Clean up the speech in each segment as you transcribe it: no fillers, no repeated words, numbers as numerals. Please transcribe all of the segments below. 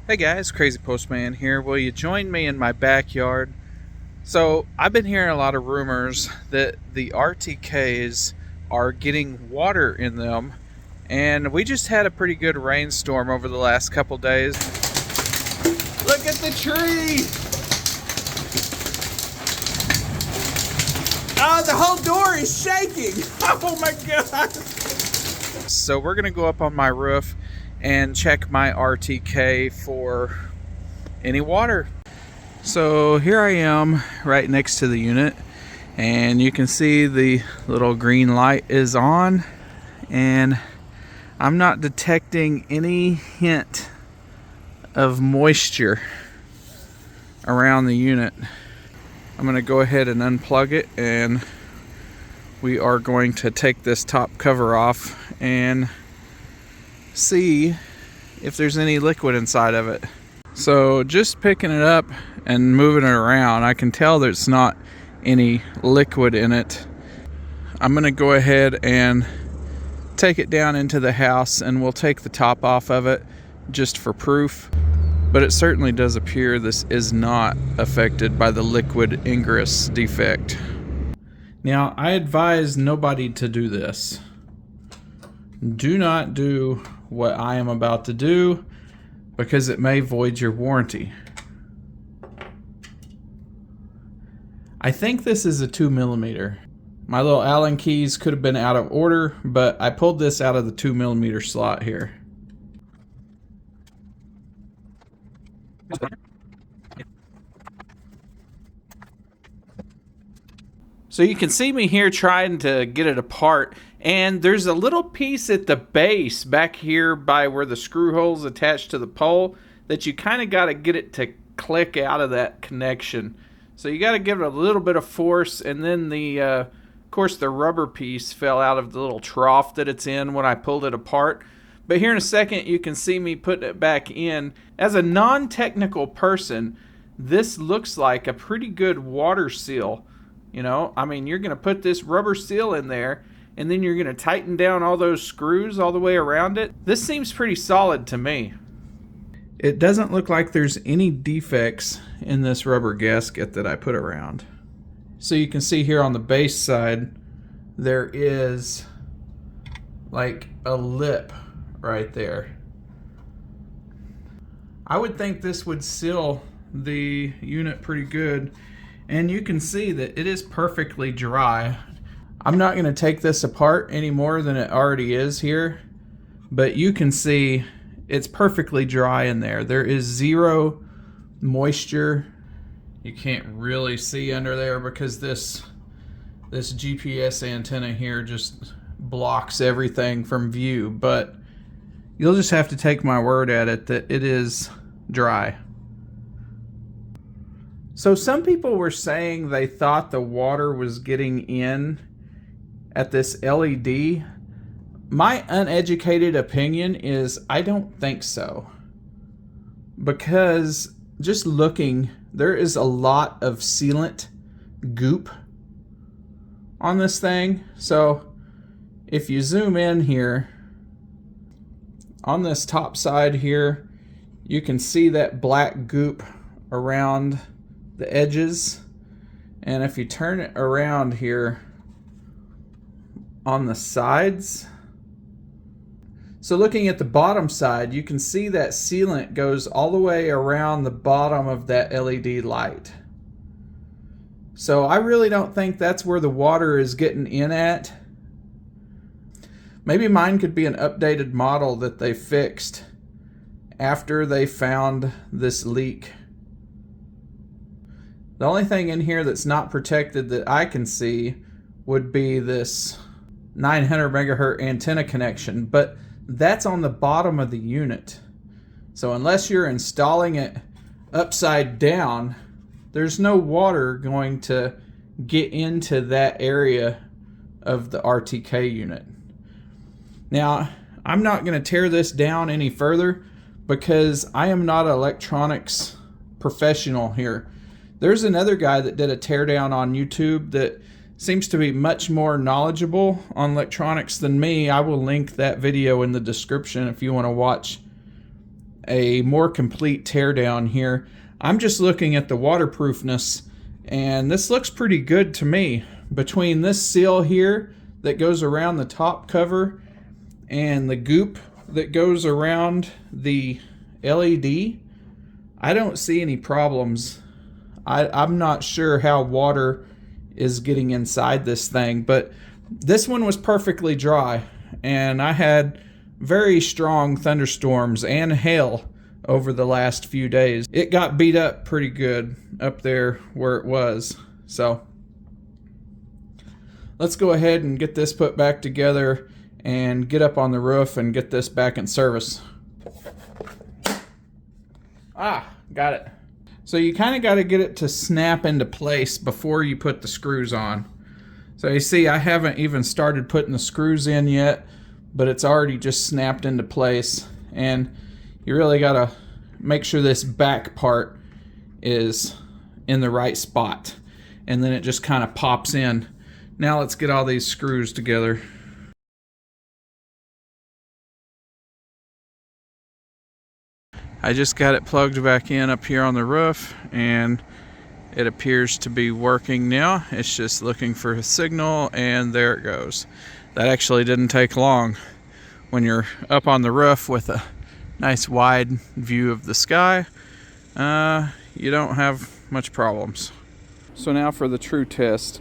Hey guys, Crazy Postman here. Will you join me in my backyard? So, I've been hearing a lot of rumors that the RTKs are getting water in them, and we just had a pretty good rainstorm over the last couple days. Look at the tree! Oh, the whole door is shaking! Oh my god! So, we're gonna go up on my roof and check my RTK for any water. So here I am right next to the unit, and you can see the little green light is on, and I'm not detecting any hint of moisture around the unit. I'm going to go ahead and unplug it, and we are going to take this top cover off and see if there's any liquid inside of it. So just picking it up and moving it around, I can tell there's not any liquid in it. I'm gonna go ahead and take it down into the house, and we'll take the top off of it just for proof. But it certainly does appear this is not affected by the liquid ingress defect. Now, I advise nobody to do this. Do not do what I am about to do, because it may void your warranty. I think this is a 2mm. My little Allen keys could have been out of order, but I pulled this out of the 2mm slot here. So you can see me here trying to get it apart, and there's a little piece at the base back here by where the screw hole's attached to the pole that you kind of got to get it to click out of that connection. So you got to give it a little bit of force, and then of course the rubber piece fell out of the little trough that it's in when I pulled it apart. But here in a second you can see me putting it back in. As a non-technical person, this looks like a pretty good water seal. You know, I mean, you're going to put this rubber seal in there, and then you're going to tighten down all those screws all the way around it. This seems pretty solid to me. It doesn't look like there's any defects in this rubber gasket that I put around. So you can see here on the base side, there is like a lip right there. I would think this would seal the unit pretty good. And you can see that it is perfectly dry. I'm not going to take this apart any more than it already is here, but you can see it's perfectly dry in there. There is zero moisture. You can't really see under there because this GPS antenna here just blocks everything from view, but you'll just have to take my word at it that it is dry. So some people were saying they thought the water was getting in at this LED. My uneducated opinion is I don't think so. Because just looking, there is a lot of sealant goop on this thing. So if you zoom in here, on this top side here, you can see that black goop around the edges, and if you turn it around here on the sides, so looking at the bottom side, you can see that sealant goes all the way around the bottom of that LED light. So I really don't think that's where the water is getting in at. Maybe mine could be an updated model that they fixed after they found this leak. The only thing in here that's not protected that I can see would be this 900 megahertz antenna connection, but that's on the bottom of the unit. So unless you're installing it upside down, there's no water going to get into that area of the RTK unit. Now, I'm not going to tear this down any further because I am not an electronics professional here. There's another guy that did a teardown on YouTube that seems to be much more knowledgeable on electronics than me. I will link that video in the description if you want to watch a more complete teardown here. I'm just looking at the waterproofness, and this looks pretty good to me. Between this seal here that goes around the top cover and the goop that goes around the LED, I don't see any problems. I'm not sure how water is getting inside this thing, but this one was perfectly dry, and I had very strong thunderstorms and hail over the last few days. It got beat up pretty good up there where it was. So let's go ahead and get this put back together and get up on the roof and get this back in service. Got it. So you kind of got to get it to snap into place before you put the screws on. So you see, I haven't even started putting the screws in yet, but it's already just snapped into place. And you really got to make sure this back part is in the right spot. And then it just kind of pops in. Now let's get all these screws together. I just got it plugged back in up here on the roof, and it appears to be working now. It's just looking for a signal, and there it goes. That actually didn't take long. When you're up on the roof with a nice wide view of the sky, you don't have much problems. So now for the true test.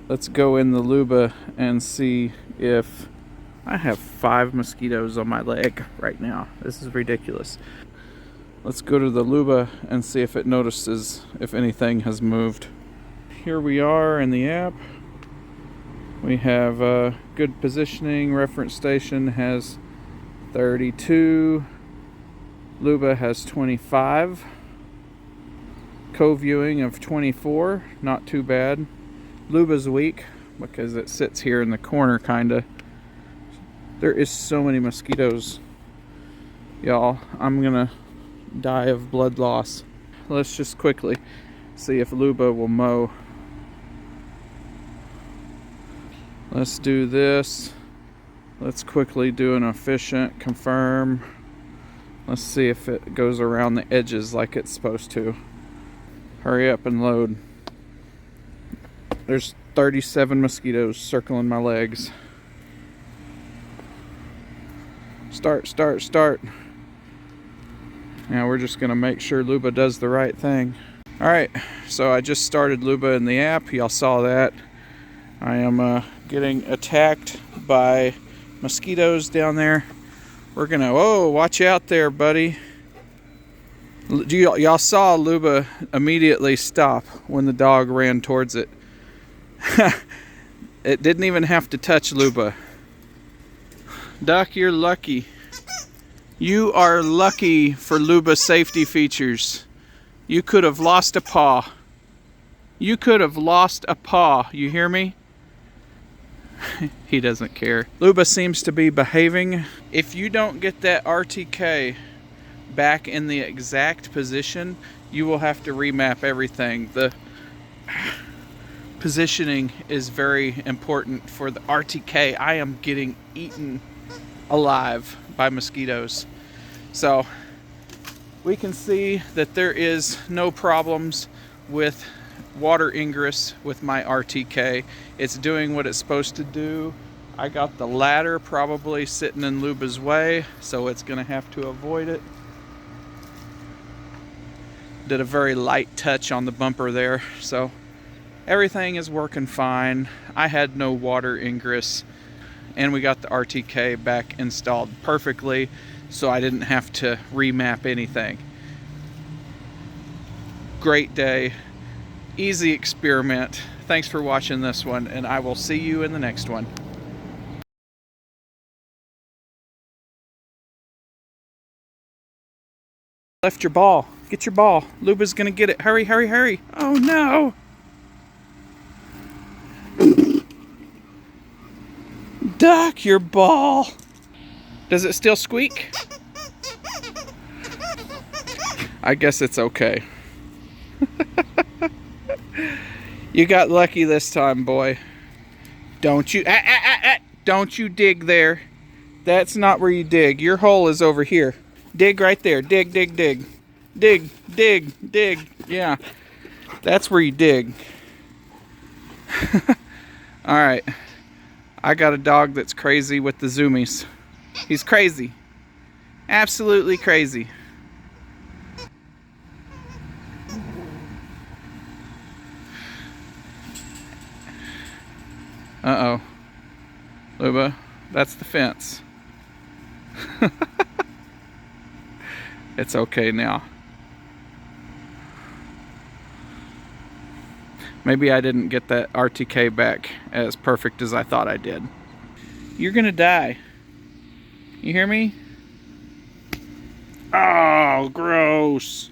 Let's go in the Luba and see if I have 5 mosquitoes on my leg right now. This is ridiculous. Let's go to the Luba and see if it notices if anything has moved. Here we are in the app. We have good positioning. Reference station has 32. Luba has 25. Co-viewing of 24. Not too bad. Luba's weak because it sits here in the corner kinda. There is so many mosquitoes, y'all. I'm gonna die of blood loss. Let's just quickly see if Luba will mow. Let's do this. Let's quickly do an efficient confirm. Let's see if it goes around the edges like it's supposed to. Hurry up and load. There's 37 mosquitoes circling my legs. Start. Now we're just gonna make sure Luba does the right thing. Alright, so I just started Luba in the app. Y'all saw that. I am getting attacked by mosquitoes down there. We're gonna, whoa, watch out there, buddy. Y'all saw Luba immediately stop when the dog ran towards it. It didn't even have to touch Luba. Duck, you're lucky. You are lucky for Luba safety features. You could have lost a paw. You could have lost a paw. You hear me? He doesn't care. Luba seems to be behaving. If you don't get that RTK back in the exact position, you will have to remap everything. The positioning is very important for the RTK. I am getting eaten alive by mosquitoes. So we can see that there is no problems with water ingress with my RTK. It's doing what it's supposed to do. I got the ladder probably sitting in Luba's way, so it's gonna have to avoid it. Did a very light touch on the bumper there, so everything is working fine. I had no water ingress, and we got the RTK back installed perfectly, so I didn't have to remap anything. Great day, easy experiment. Thanks for watching this one, and I will see you in the next one. Left your ball. Get your ball. Luba's gonna get it. Hurry, hurry, hurry. Oh no! Duck your ball. Does it still squeak? I guess it's okay. You got lucky this time, boy. Don't you don't you dig there. That's not where you dig. Your hole is over here. Dig right there. Dig, dig, dig. Dig, dig, dig. Yeah. That's where you dig. Alright. I got a dog that's crazy with the zoomies. He's crazy. Absolutely crazy. Uh-oh. Luba, that's the fence. It's okay now. Maybe I didn't get that RTK back as perfect as I thought I did. You're gonna die. You hear me? Oh, gross.